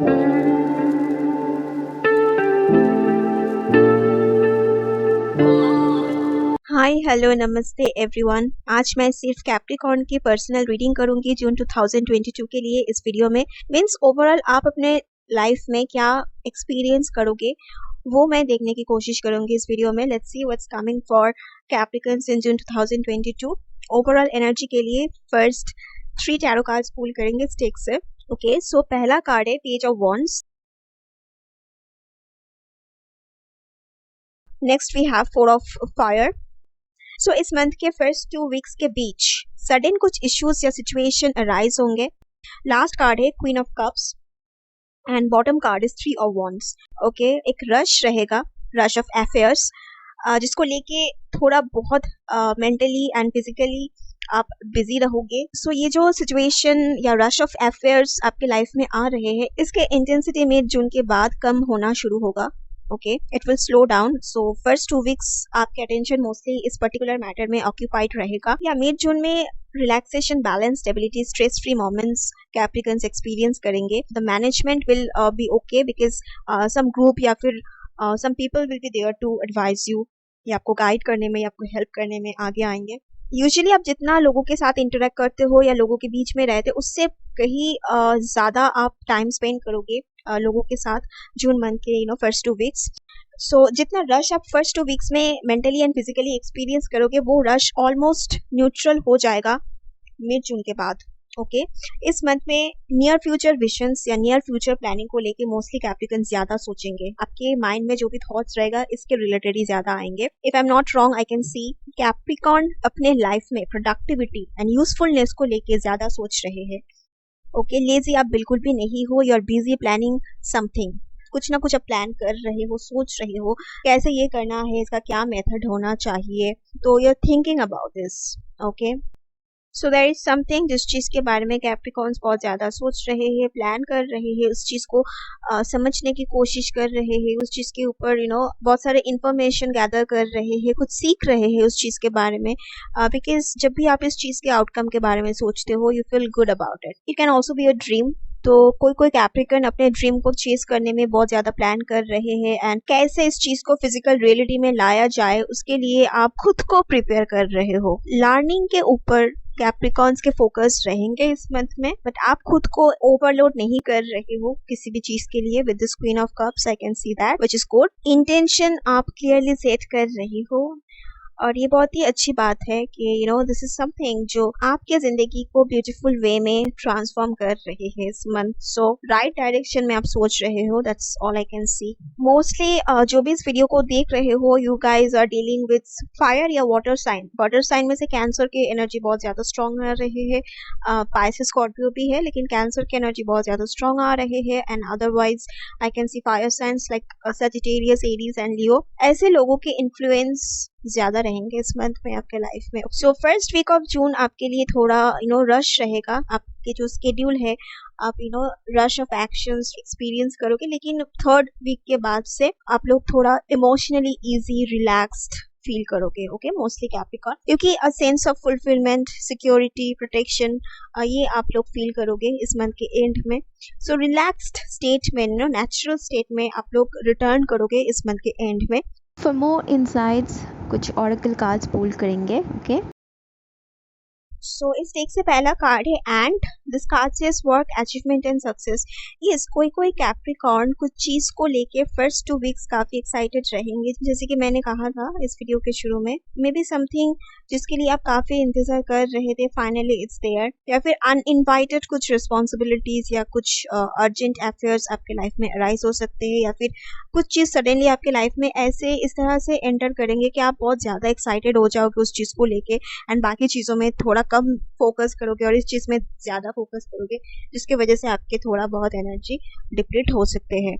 Hi hello नमस्ते everyone. आज मैं सिर्फ कैप्रिकॉर्न की पर्सनल रीडिंग करूंगी जून 2022 के लिए इस वीडियो में। मींस ओवरऑल आप अपने लाइफ में क्या एक्सपीरियंस करोगे वो मैं देखने की कोशिश करूंगी इस वीडियो में। Let's see what's coming for Capricorns in June 2022। Overall energy के लिए फर्स्ट 3 टैरो कार्ड्स पुल करेंगे स्टेक से। ओके, सो पहला कार्ड है page of wands. Next we have 4 of fire. So इस मंथ के फर्स्ट 2 वीक्स के बीच सडन कुछ इश्यूज या सिचुएशन अराइज होंगे। लास्ट कार्ड है queen of cups and bottom card is 3 of wands. Okay, एक रश रहेगा, रश ऑफ अफेयर्स, जिसको लेके थोड़ा बहुत मेंटली एंड फिजिकली आप बिजी रहोगे। सो ये जो सिचुएशन या रश ऑफ अफेयर्स आपके लाइफ में आ रहे हैं, इसके इंटेंसिटी में जून के बाद कम होना शुरू होगा। Okay, it will slow down. So first 2 weeks आपके अटेंशन मोस्टली इस पर्टिकुलर मैटर में ऑक्यूपाइड रहेगा। या मिड जून में relaxation, balance, stability, stress free moments Capricorns experience करेंगे। The management will be okay because some group या फिर some people will be there to advise you, या आपको गाइड करने में या आपको हेल्प करने में आगे आएंगे। यूजुअली आप जितना लोगों के साथ इंटरेक्ट करते हो या लोगों के बीच में रहते हो, उससे कहीं ज़्यादा आप टाइम स्पेंड करोगे लोगों के साथ जून मंथ के फर्स्ट 2 वीक्स। सो जितना रश आप फर्स्ट 2 वीक्स में मेंटली एंड फिजिकली एक्सपीरियंस करोगे, वो रश ऑलमोस्ट न्यूट्रल हो जाएगा मिड जून के बाद। ओके, इस मंथ में नियर फ्यूचर विजन्स या नियर फ्यूचर प्लानिंग को लेके मोस्टली कैप्रिकॉर्न ज्यादा सोचेंगे। आपके माइंड में जो भी थॉट्स रहेगा इसके रिलेटेड ही ज्यादा आएंगे। If I am not wrong, I can C Capricorn अपने लाइफ में प्रोडक्टिविटी एंड यूजफुलनेस को लेके ज्यादा सोच रहे हैं। ओके, लेजी आप बिल्कुल भी नहीं हो। You are busy planning something, कुछ ना कुछ आप प्लान कर रहे हो, सोच रहे हो कैसे ये करना है, इसका क्या मेथड होना चाहिए, तो you are thinking about this. Okay, so there is something जिस चीज़ के बारे में कैप्रिकॉर्न्स बहुत ज़्यादा सोच रहे हैं, प्लान कर रहे हैं, उस चीज़ को समझने की कोशिश कर रहे हैं, उस चीज़ के ऊपर बहुत सारे इंफॉर्मेशन गैदर कर रहे हैं, कुछ सीख रहे हैं उस चीज़ के बारे में। बिकॉज जब भी आप इस चीज़ के आउटकम के बारे में सोचते हो, you feel good about it. It can also be a dream. तो कोई कोई कैप्रिकॉर्न अपने ड्रीम को चेस करने में बहुत ज्यादा प्लान कर रहे हैं, एंड कैसे इस चीज को फिजिकल रियलिटी में लाया जाए उसके लिए आप खुद को प्रिपेयर कर रहे हो। लर्निंग के ऊपर कैप्रिकॉर्न्स के फोकस रहेंगे इस मंथ में, बट आप खुद को ओवरलोड नहीं कर रहे हो किसी भी चीज के लिए। With this queen of cups I can see that, which is good. Intention आप क्लियरली सेट कर रही हो, और ये बहुत ही अच्छी बात है कि दिस इज समथिंग जो आपके जिंदगी को ब्यूटीफुल वे में ट्रांसफॉर्म कर रहे हैं इस मंथ। सो राइट डायरेक्शन में आप सोच रहे हो, that's all I can see. Mostly जो भी इस वीडियो को देख रहे हो, you guys are dealing with fire या वाटर साइन। वाटर साइन में से कैंसर की एनर्जी बहुत ज्यादा स्ट्रॉन्ग आ रही है, पाइसेस, स्कॉर्पियो भी है, लेकिन कैंसर की एनर्जी बहुत ज्यादा स्ट्रॉन्ग आ रही है। And otherwise I can see fire signs like Sagittarius, Aries and Leo. ऐसे लोगों के इन्फ्लुएंस ज्यादा रहेंगे इस मंथ में आपके लाइफ में। So first week of June आपके लिए थोड़ा रश रहेगा। आपके जो स्केड्यूल है, आप रश ऑफ एक्शंस एक्सपीरियंस करोगे, लेकिन थर्ड वीक के बाद से आप लोग थोड़ा इमोशनली इजी, रिलैक्स्ड फील करोगे। ओके, मोस्टली कैप्रिकॉर्न, क्योंकि a sense of fulfilment, security, protection, ये आप लोग फील करोगे इस मंथ के एंड में। सो रिलैक्स्ड स्टेट में, नेचुरल स्टेट में आप लोग रिटर्न करोगे इस मंथ के एंड में। फॉर मोर इनसाइट्स कुछ ऑरेकल कार्ड्स पुल करेंगे। ओके, सो इस डेक से पहला कार्ड है and this card says work, achievement and success. Yes, कोई कोई कैप्रिकॉर्न कुछ चीज को लेके फर्स्ट 2 वीक्स काफी एक्साइटेड रहेंगे। जैसे कि मैंने कहा था इस वीडियो के शुरू में, मे बी समथिंग जिसके लिए आप काफी इंतजार कर रहे थे, फाइनली इट्स देयर। या फिर अनइनवाइटेड कुछ रिस्पॉन्सिबिलिटीज या कुछ अर्जेंट अफेयर्स आपके लाइफ में अराइज हो सकते हैं, या फिर कुछ चीज सडनली आपके लाइफ में ऐसे इस तरह से एंटर करेंगे कि आप बहुत ज्यादा एक्साइटेड हो जाओगे उस चीज को लेके, एंड बाकी चीजों में थोड़ा कम फोकस करोगे और इस चीज में ज्यादा फोकस करोगे, जिसकी वजह से आपके थोड़ा बहुत एनर्जी डिप्लीट हो सकते हैं।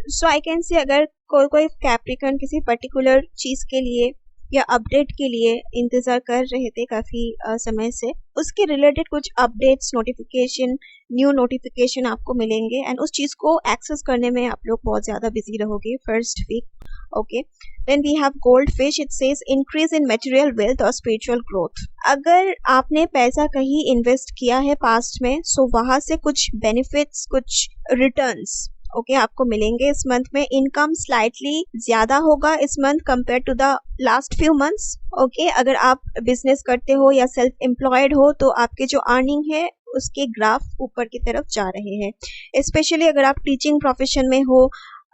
सो आई कैन से अगर कोई कोई कैप्रिकॉर्न किसी पर्टिकुलर चीज के लिए या अपडेट के लिए इंतज़ार कर रहे थे काफ़ी समय से, उसके रिलेटेड कुछ अपडेट्स, नोटिफिकेशन, न्यू नोटिफिकेशन आपको मिलेंगे एंड उस चीज़ को एक्सेस करने में आप लोग बहुत ज़्यादा बिजी रहोगे first week. Okay, then we have goldfish. It says increase in material wealth और स्पिरिचुअल ग्रोथ. अगर आपने पैसा कहीं इन्वेस्ट किया है पास्ट में, सो वहां से कुछ बेनिफिट्स, कुछ रिटर्न्स आपको मिलेंगे इस मंथ में. इनकम स्लाइटली ज्यादा होगा इस month compare to the last few months. अगर आप बिजनेस करते हो या सेल्फ एम्प्लॉयड हो तो आपके जो अर्निंग है उसके ग्राफ ऊपर की तरफ जा रहे हैं. स्पेशली अगर आप टीचिंग प्रोफेशन में हो,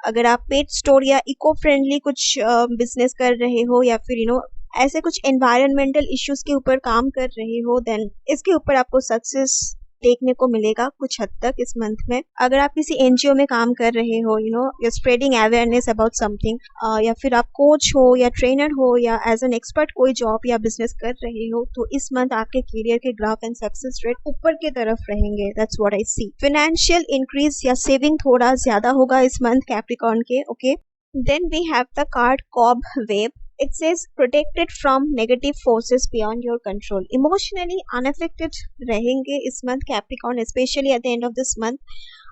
अगर आप पेट स्टोर या इको फ्रेंडली कुछ बिजनेस कर रहे हो, या फिर ऐसे कुछ एनवायरमेंटल इश्यूज के ऊपर काम कर रहे हो, देन इसके ऊपर आपको सक्सेस देखने को मिलेगा कुछ हद तक इस मंथ में. अगर आप किसी एनजीओ में काम कर रहे हो, you're spreading awareness about something, या फिर आप कोच हो या ट्रेनर हो या एज एन एक्सपर्ट कोई जॉब या बिजनेस कर रहे हो, तो इस मंथ आपके करियर के ग्राफ एंड सक्सेस रेट ऊपर की तरफ रहेंगे. That's what I see. Financial increase या सेविंग थोड़ा ज्यादा होगा इस मंथ कैप्रिकॉर्न के. Okay, then we have the card cob wave. It says protected from negative forces beyond your control. Emotionally unaffected रहेंगे इस month Capricorn, specially at the end of this month.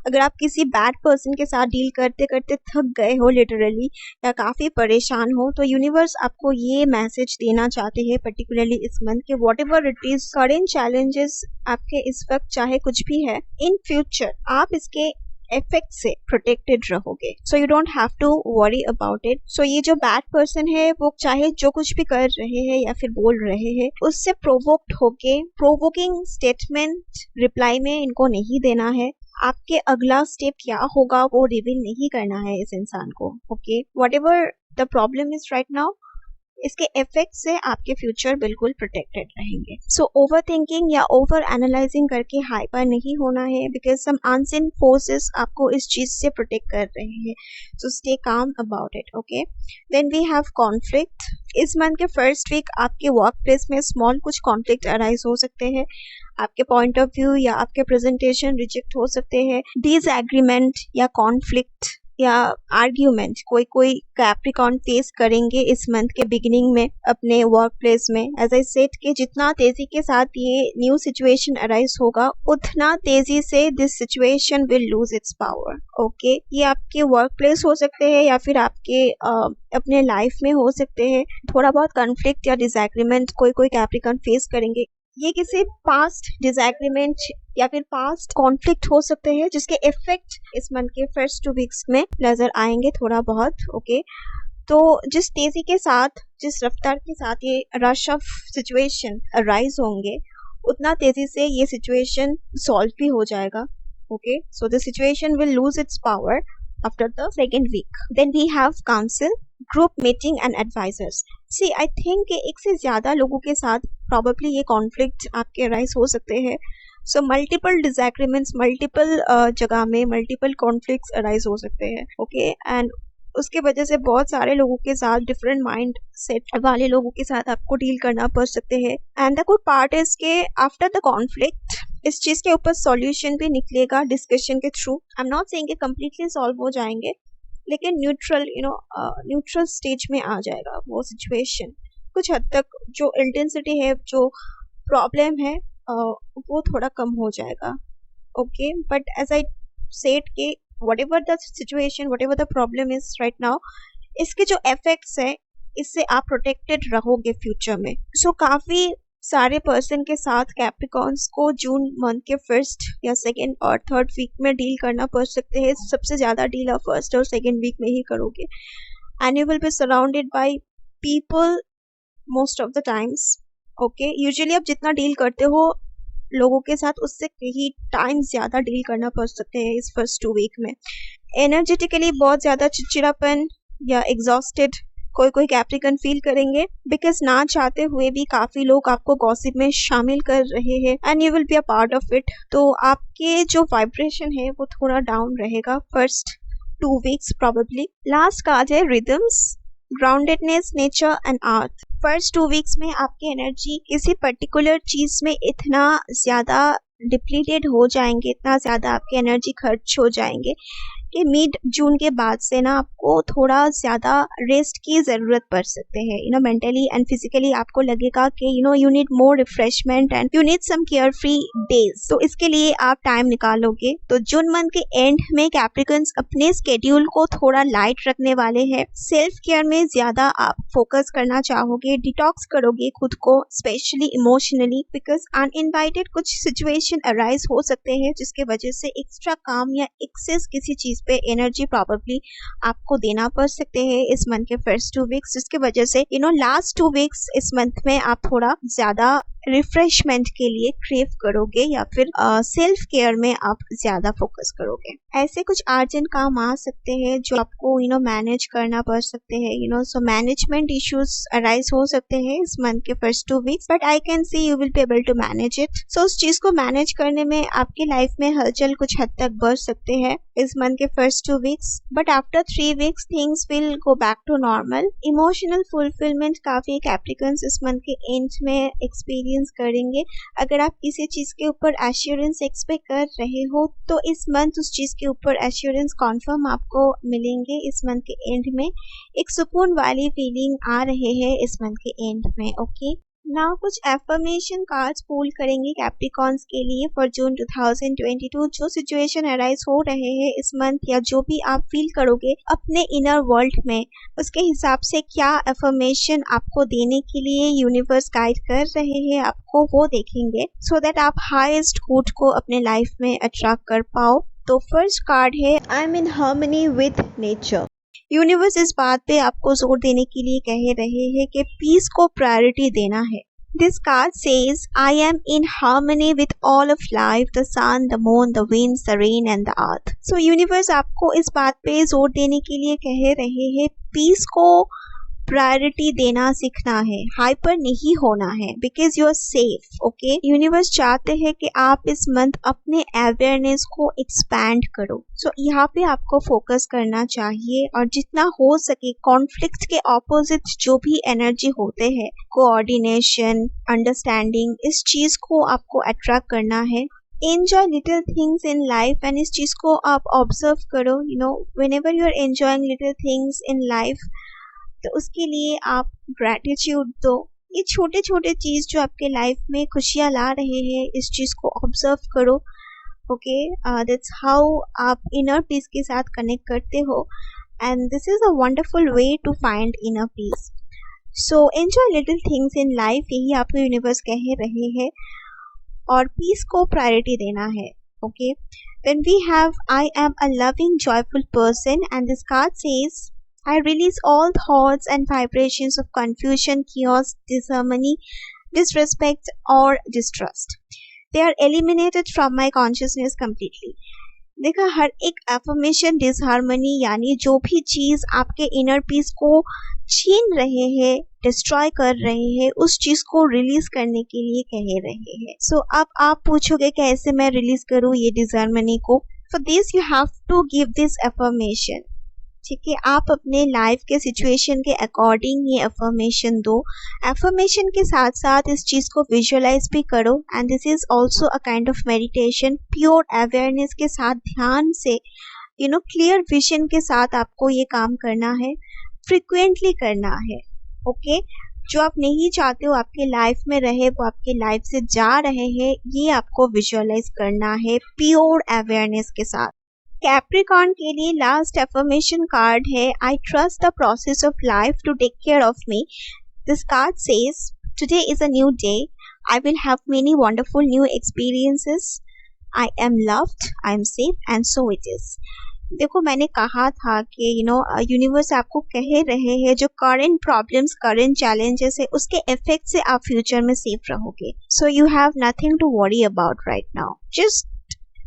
अगर आप किसी बैड पर्सन के साथ deal करते करते थक गए हो लिटरली, या काफ़ी परेशान हो, तो यूनिवर्स आपको ये मैसेज देना चाहते हैं पर्टिकुलरली इस मंथ के what ever it is current challenges आपके इस वक्त चाहे कुछ भी है, इन फ्यूचर आप इसके इफेक्ट से प्रोटेक्टेड रहोगे. So you don't have to worry about it. So ये जो बैड पर्सन है वो चाहे जो कुछ भी कर रहे हैं या फिर बोल रहे हैं, उससे प्रोवोक्ड होके प्रोवोकिंग स्टेटमेंट रिप्लाई में इनको नहीं देना है. आपके अगला स्टेप क्या होगा वो रिवील नहीं करना है इस इंसान को. Okay, what ever the problem is right now, इसके इफेक्ट से आपके फ्यूचर बिल्कुल प्रोटेक्टेड रहेंगे. सो ओवर थिंकिंग या ओवर एनालाइजिंग करके हाइपर नहीं होना है, बिकॉज सम अनसीन फोर्सेस आपको इस चीज से प्रोटेक्ट कर रहे हैं. So stay calm about it. Okay, then we have conflict. इस मंथ के फर्स्ट वीक आपके वर्क प्लेस में स्मॉल कुछ कॉन्फ्लिक्ट अराइज हो सकते हैं. आपके पॉइंट ऑफ व्यू या आपके प्रेजेंटेशन रिजेक्ट हो सकते हैं. डिसएग्रीमेंट या कॉन्फ्लिक्ट या आर्ग्यूमेंट कोई कैप्रिकॉर्न फेस करेंगे इस मंथ के बिगिनिंग में अपने वर्क प्लेस में. एज आई सेड कि जितना तेजी के साथ ये न्यू सिचुएशन अराइज होगा, उतना तेजी से this situation will lose its power. Okay, ये आपके वर्क प्लेस हो सकते हैं या फिर आपके अपने लाइफ में हो सकते हैं. थोड़ा बहुत कॉन्फ्लिक्ट या डिसएग्रीमेंट कोई कैप्रिकॉर्न फेस करेंगे. ये किसी पास्ट डिसएग्रीमेंट या फिर पास्ट कॉन्फ्लिक्ट हो सकते हैं जिसके इफेक्ट इस मंथ के फर्स्ट 2 वीक्स में नजर आएंगे थोड़ा बहुत. ओके, तो जिस तेजी के साथ, जिस रफ्तार के साथ ये रश ऑफ सिचुएशन अराइज होंगे, उतना तेजी से ये सिचुएशन सॉल्व भी हो जाएगा. Okay, so the situation will lose its power after the second week. Then we have council, group meeting and advisors. See, I think एक से ज्यादा लोगों के साथ probably ये conflict आपके rise हो सकते हैं. So multiple disagreements, multiple जगह में multiple conflicts arise हो सकते हैं. Okay, and उसके वजह से बहुत सारे लोगों के साथ, डिफरेंट माइंड सेट वाले लोगों के साथ आपको डील करना पड़ सकते हैं. And the good part is के आफ्टर द कॉन्फ्लिक्ट इस चीज के ऊपर सॉल्यूशन भी निकलेगा डिस्कशन के through. I am not saying कि कंप्लीटली सॉल्व हो जाएंगे, लेकिन न्यूट्रल स्टेज में आ जाएगा वो सिचुएशन. कुछ हद तक जो इंटेंसिटी है, जो प्रॉब्लम है, वो थोड़ा कम हो जाएगा. Okay, but as I said कि whatever the situation, whatever the problem is right now, इसके जो effects है, इससे आप प्रोटेक्टेड रहोगे फ्यूचर में. सो काफ़ी सारे पर्सन के साथ कैप्रिकॉर्न्स को जून मंथ के फर्स्ट या सेकेंड और थर्ड वीक में डील करना पड़ सकते हैं. सबसे ज़्यादा डील आप फर्स्ट और सेकेंड वीक में ही करोगे. And you will be surrounded by people most of the times. Okay, usually आप जितना डील करते हो लोगों के साथ, उससे कई टाइम ज़्यादा डील करना पड़ सकते हैं इस फर्स्ट 2 वीक में. एनर्जेटिकली बहुत ज़्यादा चिड़चिड़ापन या एग्जॉस्टेड कोई कैप्रिकॉर्न फील करेंगे, बिकॉज ना चाहते हुए भी काफ़ी लोग आपको गॉसिप में शामिल कर रहे हैं and you will be a part of it. तो आपके जो वाइब्रेशन है वो थोड़ा डाउन रहेगा first 2 weeks probably. Last card है rhythms, groundedness, nature and earth. First 2 weeks में आपकी एनर्जी किसी पर्टिकुलर चीज में इतना ज्यादा डिप्लीटेड हो जाएंगे, इतना ज्यादा आपकी एनर्जी खर्च हो जाएंगे कि मिड जून के बाद से ना आपको थोड़ा ज़्यादा रेस्ट की ज़रूरत पड़ सकते हैं। मेंटली एंड फिजिकली आपको लगेगा कि you need more refreshment and you need some care free days. तो इसके लिए आप टाइम निकालोगे। तो जून मंथ के एंड में कैप्रिकॉन्स अपने स्केड्यूल को थोड़ा लाइट रखने वाले हैं। सेल्फ केयर में ज़्यादा आप फोकस करना चाहोगे, डिटॉक्स करोगे खुद को, स्पेशली इमोशनली, बिकॉज अनइनवाइटेड कुछ सिचुएशन अराइज हो सकते हैं जिसके वजह से एक्स्ट्रा काम या एक्सेस किसी चीज पे एनर्जी प्रॉबेबली आपको देना पड़ सकते हैं इस मंथ के फर्स्ट 2 वीक्स, जिसके वजह से लास्ट 2 वीक्स इस मंथ में आप थोड़ा ज्यादा रिफ्रेशमेंट के लिए क्रेव करोगे या फिर सेल्फ केयर में आप ज्यादा फोकस करोगे। ऐसे कुछ अर्जेंट काम आ सकते हैं जो आपको मैनेज करना पड़ सकते हैं। सो मैनेजमेंट इश्यूज अराइज हो सकते हैं इस मंथ के first 2 weeks, but I can see you will be able to manage it. So उस चीज को मैनेज करने में आपकी लाइफ में हलचल कुछ हद तक बढ़ सकते हैं इस मंथ के first 2 weeks, but after 3 weeks things will go back to normal. Emotional fulfilment काफी कैप्रिकॉन्स इस मंथ के एंड में एक्सपीरियंस करेंगे। अगर आप किसी चीज के ऊपर एश्योरेंस एक्सपेक्ट कर रहे हो तो इस मंथ उस चीज के ऊपर एश्योरेंस कॉन्फर्म आपको मिलेंगे। इस मंथ के एंड में एक सुकून वाली फीलिंग आ रहे हैं इस मंथ के एंड में। ओके, नाउ कुछ एफर्मेशन कार्ड्स पुल करेंगे कैप्रिकॉन्स के लिए फॉर जून 2022। जो सिचुएशन अराइज हो रहे हैं इस मंथ या जो भी आप फील करोगे अपने इनर वर्ल्ड में, उसके हिसाब से क्या एफर्मेशन आपको देने के लिए यूनिवर्स गाइड कर रहे हैं आपको, वो देखेंगे सो दैट आप हाईएस्ट गुड को अपने लाइफ में अट्रैक्ट कर पाओ। तो फर्स्ट कार्ड है I am in harmony with nature. Universe इस बात पे आपको जोर देने के लिए कह रहे हैं कि पीस को प्रायोरिटी देना है। This card says, I am in harmony with all of life, the sun, the moon, the winds, the rain and the earth. So universe आपको इस बात पे जोर देने के लिए कह रहे हैं पीस को प्रायोरिटी देना सीखना है, हाइपर नहीं होना है, because you are safe. Okay, universe चाहते हैं कि आप इस मंथ अपने अवेयरनेस को एक्सपैंड करो। सो यहाँ पे आपको फोकस करना चाहिए और जितना हो सके कॉन्फ्लिक्ट के ऑपोजिट जो भी एनर्जी होते हैं, कोऑर्डिनेशन, अंडरस्टैंडिंग, इस चीज को आपको अट्रैक्ट करना है। Enjoy little things in life and इस चीज को आप ऑब्जर्व करो। whenever you are enjoying little things in life, तो उसके लिए आप ग्रैटिट्यूड दो। ये छोटे छोटे चीज जो आपके लाइफ में खुशियाँ ला रहे हैं, इस चीज को ऑब्जर्व करो। ओके, दैट्स हाउ आप इनर पीस के साथ कनेक्ट करते हो and this is a wonderful way to find inner peace. So enjoy little things in life, यही आपको यूनिवर्स कह रहे हैं और पीस को प्रायोरिटी देना है। Okay, then we have I am a loving joyful person and this card says I release all thoughts and vibrations of confusion, chaos, disharmony, disrespect or distrust. They are eliminated from my consciousness completely. देखा, हर एक affirmation disharmony यानी जो भी चीज आपके inner peace को छीन रहे हैं, डिस्ट्रॉय कर रहे हैं, उस चीज को रिलीज करने के लिए कह रहे हैं। सो अब आप पूछोगे कैसे मैं रिलीज करूँ ये डिसहार्मनी को। For this you have to give this affirmation. ठीक है, आप अपने लाइफ के सिचुएशन के अकॉर्डिंग ये अफर्मेशन दो। अफर्मेशन के साथ साथ इस चीज को विजुअलाइज भी करो and this is also a kind of meditation. Pure awareness के साथ ध्यान से क्लियर विजन के साथ आपको ये काम करना है, फ्रिक्वेंटली करना है। ओके, जो आप नहीं चाहते हो आपके लाइफ में रहे, वो आपके लाइफ से जा रहे हैं, ये आपको विजुअलाइज करना है प्योर अवेयरनेस के साथ। कैप्रिकॉर्न के लिए लास्ट एफर्मेशन कार्ड है I trust the process of life to take care of me. This card says today is a new day, I will have many wonderful new experiences, I am loved, I am safe and so it is. देखो, मैंने कहा था कि universe आपको कह रहे हैं जो करंट प्रॉब्लम्स, करंट चैलेंजेस है, उसके इफेक्ट से आप फ्यूचर में सेफ रहोगे। So you have nothing to worry about right now, just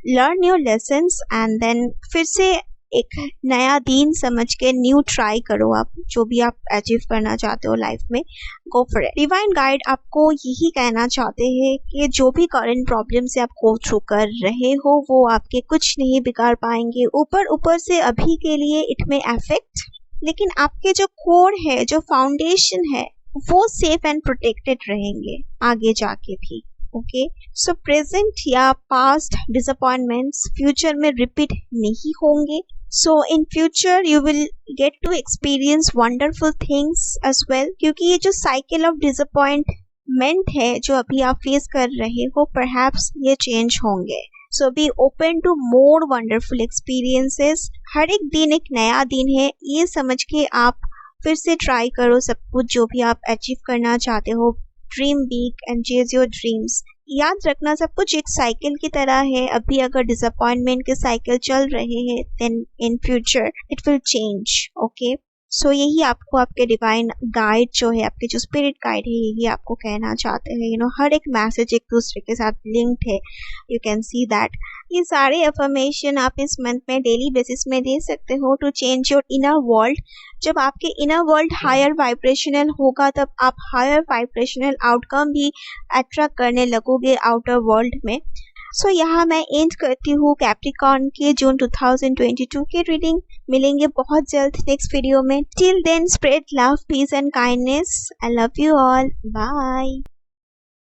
learn your lessons and then फिर से एक नया दिन समझ के न्यू ट्राई करो। आप जो भी आप अचीव करना चाहते हो लाइफ में, go for it. Divine guide आपको यही कहना चाहते हैं कि जो भी करंट प्रॉब्लम से आप गो थ्रू कर रहे हो वो आपके कुछ नहीं बिगाड़ पाएंगे। ऊपर से अभी के लिए इट में अफेक्ट, लेकिन आपके जो कोर है, जो फाउंडेशन है, वो सेफ एंड प्रोटेक्टेड रहेंगे आगे जाके भी। ओके। सो प्रेजेंट या पास्ट डिसअपॉइंटमेंट्स फ्यूचर में रिपीट नहीं होंगे। So in future you will get to experience wonderful things as well, क्योंकि ये जो साइकिल ऑफ डिसअपॉइंटमेंट है जो अभी आप फेस कर रहे हो, परहैप्स ये चेंज होंगे। So be open to more wonderful experiences. हर एक दिन एक नया दिन है, ये समझ के आप फिर से ट्राई करो सब कुछ जो भी आप अचीव करना चाहते हो। Dream big and chase your dreams. याद रखना सब कुछ एक साइकिल की तरह है। अभी अगर डिसअपॉइंटमेंट के साइकिल चल रहे हैं then in future it will change. Okay, so यही आपको आपके डिवाइन गाइड जो है, आपके जो स्पिरिट गाइड है, यही आपको कहना चाहते हैं। हर एक मैसेज एक दूसरे के साथ लिंक्ड है, यू कैन सी दैट। ये सारे अफर्मेशन आप इस मंथ में डेली बेसिस में दे सकते हो to change your inner world. जब आपके इनर वर्ल्ड हायर वाइब्रेशनल होगा तब आप हायर वाइब्रेशनल आउटकम भी अट्रैक्ट करने लगोगे आउटर वर्ल्ड में। सो यहाँ मैं एंड करती हूँ कैप्रिकॉर्न के जून 2022 के रीडिंग। मिलेंगे बहुत जल्द नेक्स्ट वीडियो में। Till then spread love, peace and kindness. I love you all. Bye.